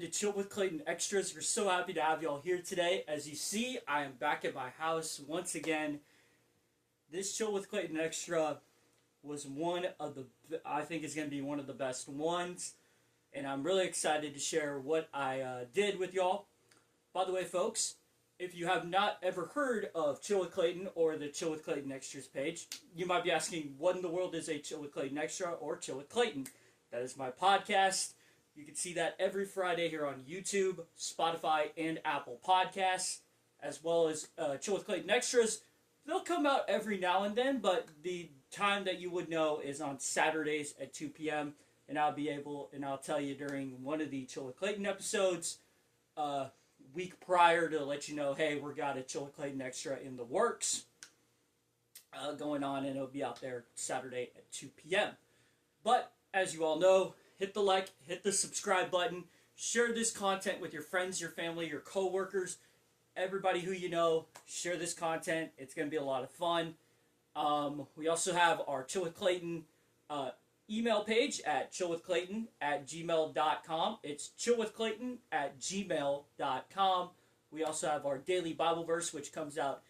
into Chill with Clayton Extras. We're so happy to have y'all here today. As you see, I am back at my house once again. This Chill with Clayton Extra was I think is going to be one of the best ones. And I'm really excited to share what I did with y'all. By the way, folks, if you have not ever heard of Chill with Clayton or the Chill with Clayton Extras page, you might be asking, what in the world is a Chill with Clayton Extra or Chill with Clayton? That is my podcast. You can see that every Friday here on YouTube, Spotify, and Apple Podcasts, as well as Chill with Clayton Extras. They'll come out every now and then, but the time that you would know is on Saturdays at 2 p.m. And I'll tell you during one of the Chill with Clayton episodes, week prior to let you know, hey, we got a Chill with Clayton Extra in the works going on, and it'll be out there Saturday at 2 p.m. But as you all know, hit the like, hit the subscribe button, share this content with your friends, your family, your coworkers, everybody who you know. Share this content. It's going to be a lot of fun. We also have our Chill with Clayton email page at chillwithclayton@gmail.com. It's chillwithclayton@gmail.com. We also have our daily Bible verse, which comes out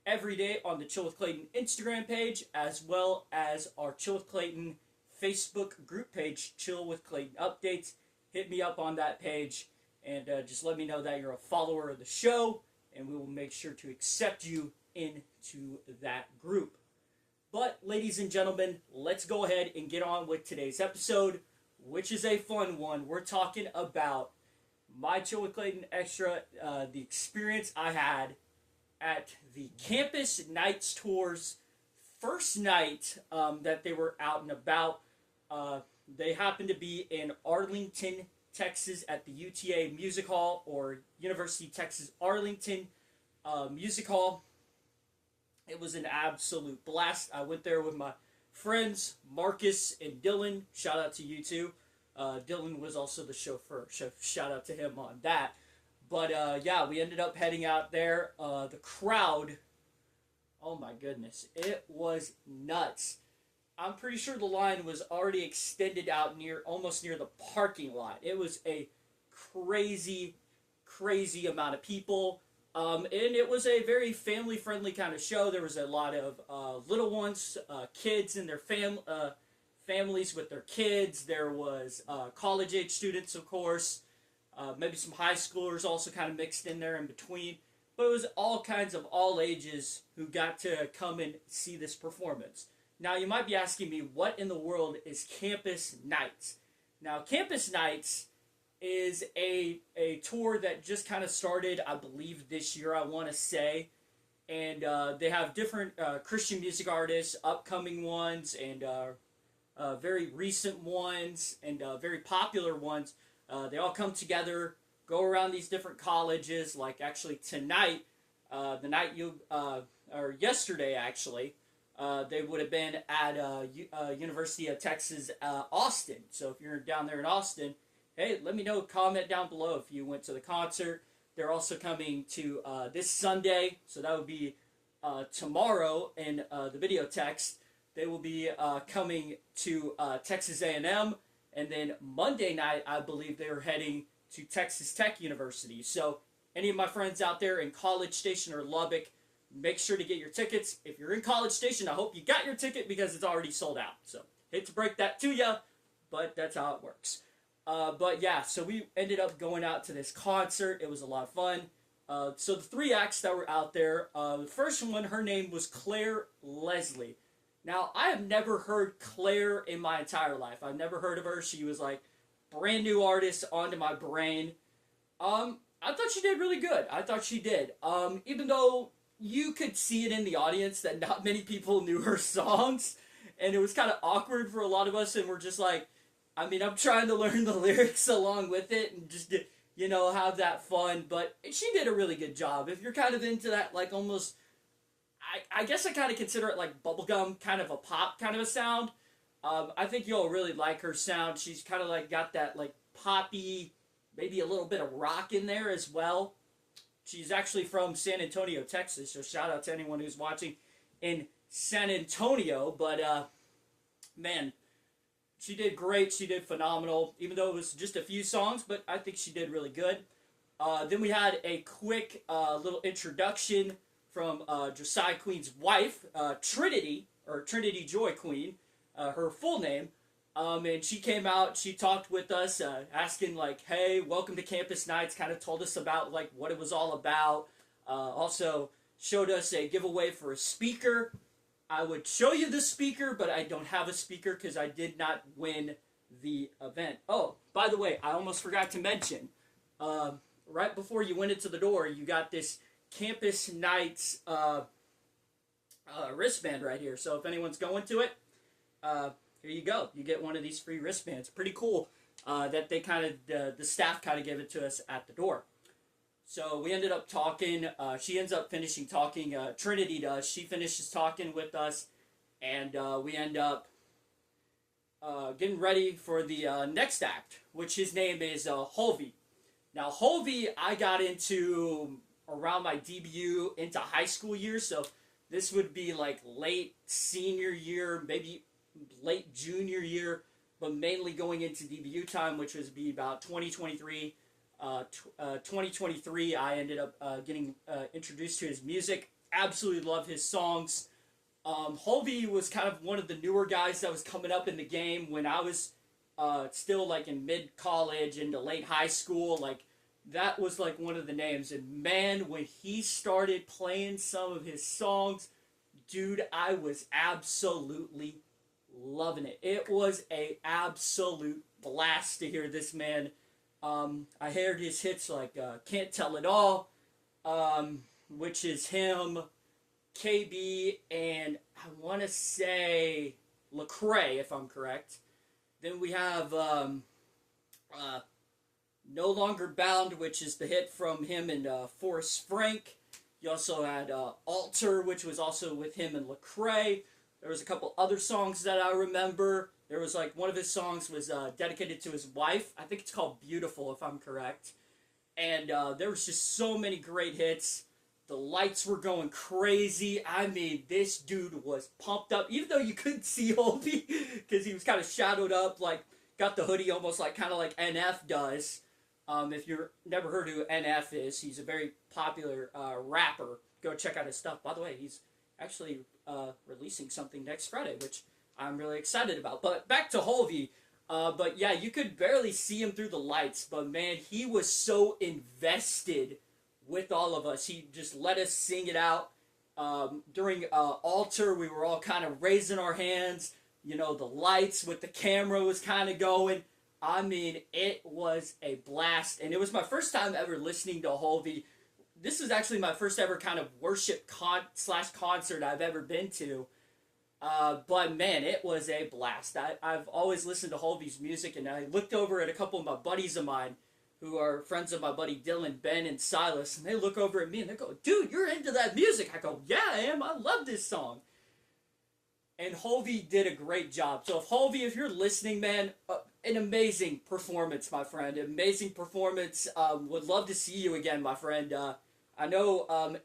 every day on the Chill with Clayton Instagram page, as well as our Chill with Clayton Facebook group page, Chill with Clayton Updates. Hit me up on that page and just let me know that you're a follower of the show, and we will make sure to accept you into that group. But, ladies and gentlemen, let's go ahead and get on with today's episode, which is a fun one. We're talking about my Chill with Clayton Extra, the experience I had at the Campus Nights Tours first night that they were out and about. They happened to be in Arlington, Texas at the UTA Music Hall, or University of Texas Arlington Music Hall. It was an absolute blast. I went there with my friends, Marcus and Dylan. Shout out to you two. Dylan was also the chauffeur, so shout out to him on that. But yeah, we ended up heading out there. The crowd, oh my goodness, it was nuts. I'm pretty sure the line was already extended out almost near the parking lot. It was a crazy, crazy amount of people. And it was a very family-friendly kind of show. There was a lot of little ones, kids and their families with their kids. There was college-age students, of course. Maybe some high schoolers also kind of mixed in there in between. But it was all kinds of all ages who got to come and see this performance. Now, you might be asking me, what in the world is Campus Nights? Now, Campus Nights is a tour that just kind of started, I believe, this year, I want to say. And they have different Christian music artists, upcoming ones, and very recent ones, and very popular ones. They all come together, go around these different colleges. Like, actually, tonight, or yesterday, actually, they would have been at University of Texas, Austin. So if you're down there in Austin, hey, let me know, comment down below if you went to the concert. They're also coming to this Sunday, so that would be tomorrow in the video text. They will be coming to Texas A&M, and then Monday night, I believe they're heading to Texas Tech University. So any of my friends out there in College Station or Lubbock, make sure to get your tickets. If you're in College Station, I hope you got your ticket because it's already sold out. So hate to break that to you, but that's how it works. But yeah, so we ended up going out to this concert. It was a lot of fun. So the three acts that were out there, the first one, her name was Claire Leslie. Now, I have never heard Claire in my entire life. I've never heard of her. She was like brand new artist onto my brain. I thought she did really good. I thought she did. Even though you could see it in the audience that not many people knew her songs, and it was kind of awkward for a lot of us, and we're just like, I mean, I'm trying to learn the lyrics along with it and just, have that fun. But she did a really good job. If you're kind of into that, like, almost, I guess I kind of consider it like bubblegum, kind of a pop kind of a sound. I think you'll really like her sound. She's kind of like got that, like, poppy, maybe a little bit of rock in there as well. She's actually from San Antonio, Texas, so shout out to anyone who's watching in San Antonio. But, man, She did great. She did phenomenal, even though it was just a few songs, but I think she did really good. Then we had a quick little introduction from Josiah Queen's wife, Trinity, or Trinity Joy Queen, her full name. And she came out, she talked with us, asking like, hey, welcome to Campus Nights, kind of told us about like what it was all about. Also showed us a giveaway for a speaker. I would show you the speaker, but I don't have a speaker because I did not win the event. Oh, by the way, I almost forgot to mention, right before you went into the door, you got this Campus Nights wristband right here. So if anyone's going to it, here you go. You get one of these free wristbands. Pretty cool that they kind of, the staff kind of gave it to us at the door. So we ended up talking. She ends up finishing talking. Trinity does. She finishes talking with us. And we end up getting ready for the next act, which his name is Hovey. Now, Hovey, I got into around my debut into high school years. So this would be like late senior year, maybe late junior year, but mainly going into debut time, which was be about 2023. 2023, I ended up getting introduced to his music. Absolutely love his songs. Hovey was kind of one of the newer guys that was coming up in the game when I was still like in mid-college into late high school. Like that was like one of the names. And man, when he started playing some of his songs, dude, I was absolutely loving it. It was a absolute blast to hear this man. I heard his hits like Can't Tell It All, which is him, KB, and I want to say Lecrae, if I'm correct. Then we have No Longer Bound, which is the hit from him and Forrest Frank. You also had Alter, which was also with him and Lecrae. There was a couple other songs that I remember. There was like one of his songs was dedicated to his wife. I think it's called Beautiful, if I'm correct. And there was just so many great hits. The lights were going crazy. I mean, this dude was pumped up, even though you couldn't see Hovey because he was kind of shadowed up, like got the hoodie almost like kind of like NF does. If you've never heard who NF is, he's a very popular rapper. Go check out his stuff. By the way, he's actually releasing something next Friday, which I'm really excited about. But back to Hovey. But yeah, you could barely see him through the lights. But man, he was so invested with all of us. He just let us sing it out. During Altar, we were all kind of raising our hands. You know, the lights with the camera was kind of going. I mean, it was a blast. And it was my first time ever listening to Hovey. This was actually my first ever kind of worship concert I've ever been to. But man, it was a blast. I've always listened to Hovey's music, and I looked over at a couple of my buddies of mine who are friends of my buddy Dylan, Ben, and Silas, and they look over at me and they go, dude, you're into that music. I go, yeah, I am. I love this song. And Hovey did a great job. So if Hovey, if you're listening, man, an amazing performance, my friend. Amazing performance. Would love to see you again, my friend. I know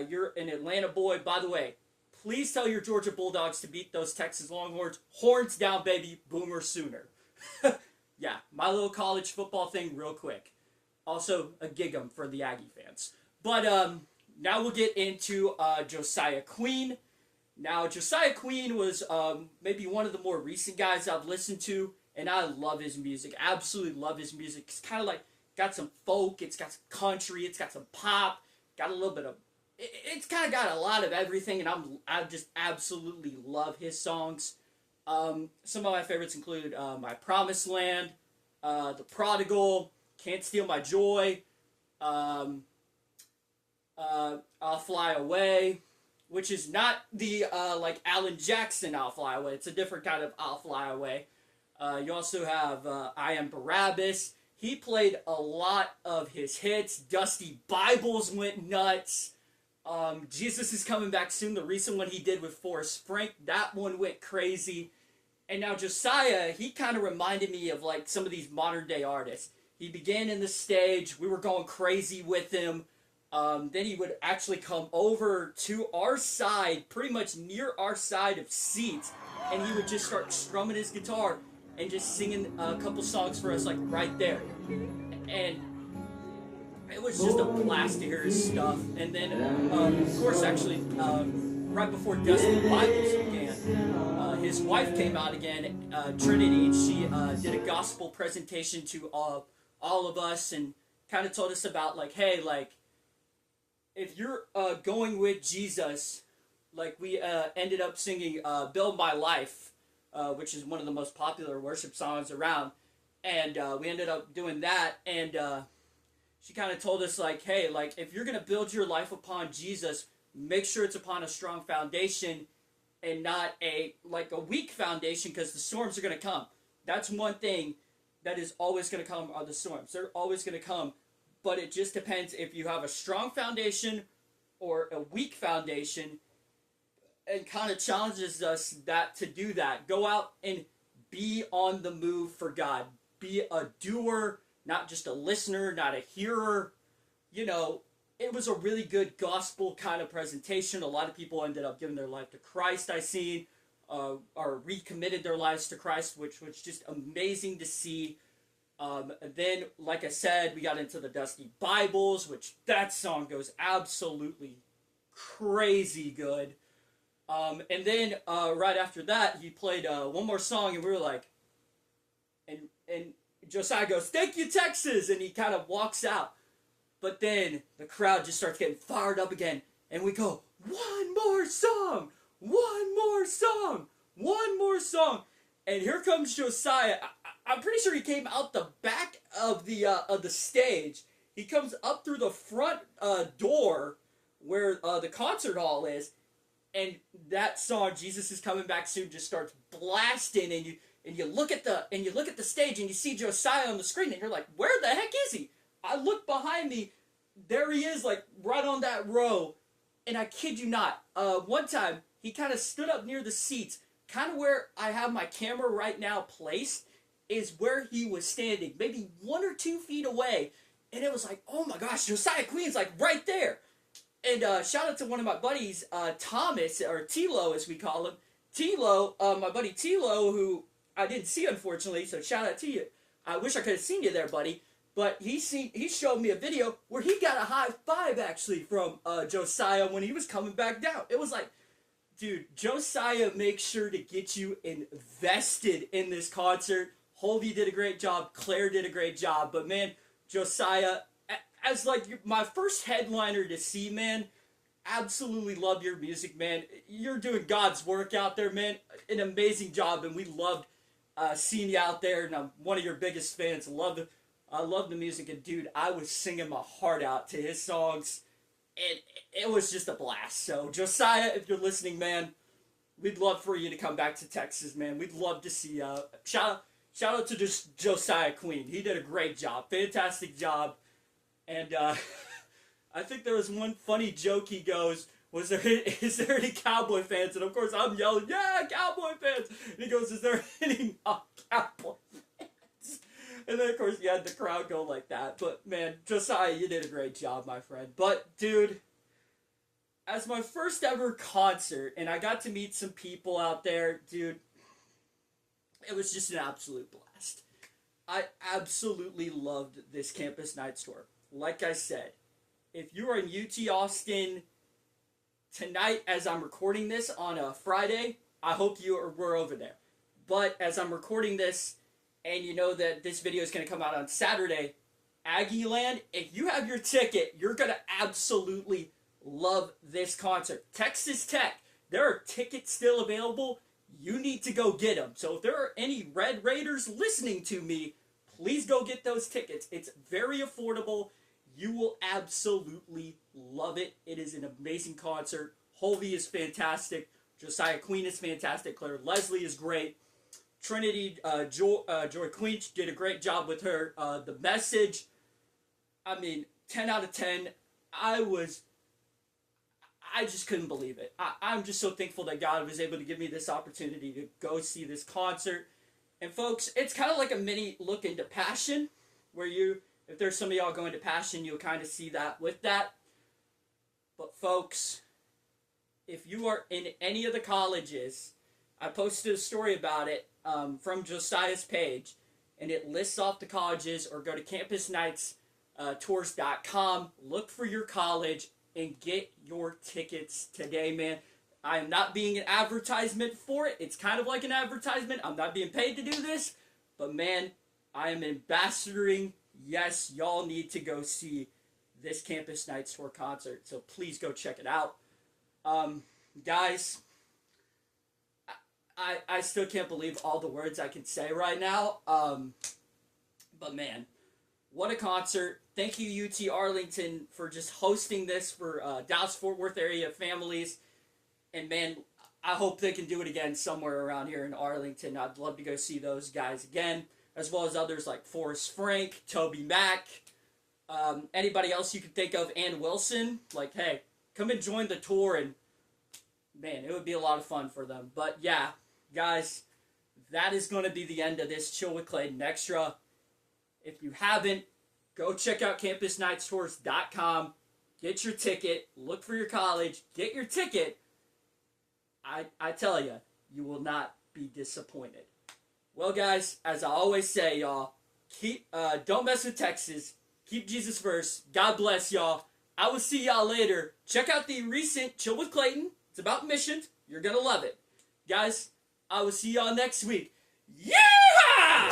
you're an Atlanta boy. By the way, please tell your Georgia Bulldogs to beat those Texas Longhorns. Horns down, baby. Boomer sooner. Yeah, my little college football thing real quick. Also, a gig 'em for the Aggie fans. But now we'll get into Josiah Queen. Now, Josiah Queen was maybe one of the more recent guys I've listened to, and I love his music. Absolutely love his music. It's kind of like, got some folk, it's got some country, it's got some pop, got a little bit of, it's kind of got a lot of everything, and I just absolutely love his songs. Some of my favorites include My Promised Land, The Prodigal, Can't Steal My Joy, I'll Fly Away, which is not the like Alan Jackson I'll Fly Away. It's a different kind of I'll Fly Away. You also have I Am Barabbas. He played a lot of his hits. Dusty Bibles went nuts. Jesus Is Coming Back Soon, the recent one he did with Forrest Frank, that one went crazy. And now Josiah, he kind of reminded me of like some of these modern day artists. He began in the stage, we were going crazy with him. Then he would actually come over to our side, pretty much near our side of seats, and he would just start strumming his guitar. and just singing a couple songs for us, like right there. And it was just a blast to hear his stuff. And then, of course, actually, right before Dusty Bibles began, his wife came out again, Trinity, and she did a gospel presentation to all of us, and kind of told us about, like, hey, like, if you're going with Jesus, like, we ended up singing Build My Life, which is one of the most popular worship songs around, and we ended up doing that, and she kind of told us, like, hey, like, if you're going to build your life upon Jesus, make sure it's upon a strong foundation and not a weak foundation, because the storms are going to come. That's one thing that is always going to come, are the storms. They're always going to come, but it just depends if you have a strong foundation or a weak foundation, and kind of challenges us to do that. Go out and be on the move for God. Be a doer, not just a listener, not a hearer. You know, it was a really good gospel kind of presentation. A lot of people ended up giving their life to Christ, I seen, or recommitted their lives to Christ, which was just amazing to see. Then, like I said, we got into the Dusty Bibles, which that song goes absolutely crazy good. And then right after that, he played one more song, and we were like, and Josiah goes, "Thank you, Texas," and he kind of walks out. But then the crowd just starts getting fired up again, and we go, one more song, one more song, one more song. And here comes Josiah. I'm pretty sure he came out the back of the stage. He comes up through the front door where the concert hall is, and that song, "Jesus Is Coming Back Soon," just starts blasting, and you look at the stage, and you see Josiah on the screen, and you're like, where the heck is he? I look behind me, there he is, like right on that row, and I kid you not, one time he kind of stood up near the seats, kind of where I have my camera right now placed, is where he was standing, maybe 1 or 2 feet away, and it was like, oh my gosh, Josiah Queen's like right there. And shout out to one of my buddies, Thomas, or Tilo as we call him. Tilo, my buddy Tilo, who I didn't see unfortunately, so shout out to you. I wish I could have seen you there, buddy. But he showed me a video where he got a high five actually from Josiah when he was coming back down. It was like, dude, Josiah makes sure to get you invested in this concert. Hovey did a great job. Claire did a great job. But man, Josiah, as like my first headliner to see, man, absolutely love your music, man. You're doing God's work out there, man. An amazing job, and we loved seeing you out there, and I'm one of your biggest fans. I love the music, and dude, I was singing my heart out to his songs, and it was just a blast. So, Josiah, if you're listening, man, we'd love for you to come back to Texas, man. We'd love to see you. Shout out to just Josiah Queen. He did a great job, fantastic job, and I think there was one funny joke he goes, is there any Cowboy fans? And of course I'm yelling, yeah, Cowboy fans! And he goes, is there any non-Cowboy fans? And then of course you had the crowd go like that. But man, Josiah, you did a great job, my friend. But dude, as my first ever concert, and I got to meet some people out there, dude, it was just an absolute blast. I absolutely loved this Campus Nights tour. Like I said, if you are in UT Austin tonight as I'm recording this on a Friday, I hope you were over there. But as I'm recording this, and you know that this video is going to come out on Saturday, Aggie Land, if you have your ticket, you're going to absolutely love this concert. Texas Tech, there are tickets still available. You need to go get them. So if there are any Red Raiders listening to me, please go get those tickets. It's very affordable. You will absolutely love it. It is an amazing concert. Hovey is fantastic. Josiah Queen is fantastic. Claire Leslie is great. Trinity, Joy Queen did a great job with her. The message, I mean, 10 out of 10. I just couldn't believe it. I'm just so thankful that God was able to give me this opportunity to go see this concert. And folks, it's kind of like a mini look into Passion, where if there's some of y'all going to Passion, you'll kind of see that with that. But folks, if you are in any of the colleges, I posted a story about it from Josiah's page, and it lists off the colleges, or go to campusnightstours.com, look for your college, and get your tickets today, man. I am not being an advertisement for it. It's kind of like an advertisement. I'm not being paid to do this, but man, I am ambassadoring. Yes, y'all need to go see this Campus Nights Tour concert, so please go check it out. Guys, I still can't believe all the words I can say right now. But man, what a concert. Thank you, UT Arlington, for just hosting this for Dallas-Fort Worth area families. And man, I hope they can do it again somewhere around here in Arlington. I'd love to go see those guys again, as well as others like Forrest Frank, Toby Mack, anybody else you can think of, Ann Wilson. Like, hey, come and join the tour, and man, it would be a lot of fun for them. But yeah, guys, that is going to be the end of this Chill with Clayton Extra. If you haven't, go check out campusnightstours.com. Get your ticket. Look for your college. Get your ticket. I tell you, you will not be disappointed. Well, guys, as I always say, y'all, don't mess with Texas. Keep Jesus first. God bless y'all. I will see y'all later. Check out the recent Chill with Clayton. It's about missions. You're going to love it. Guys, I will see y'all next week. Yeah!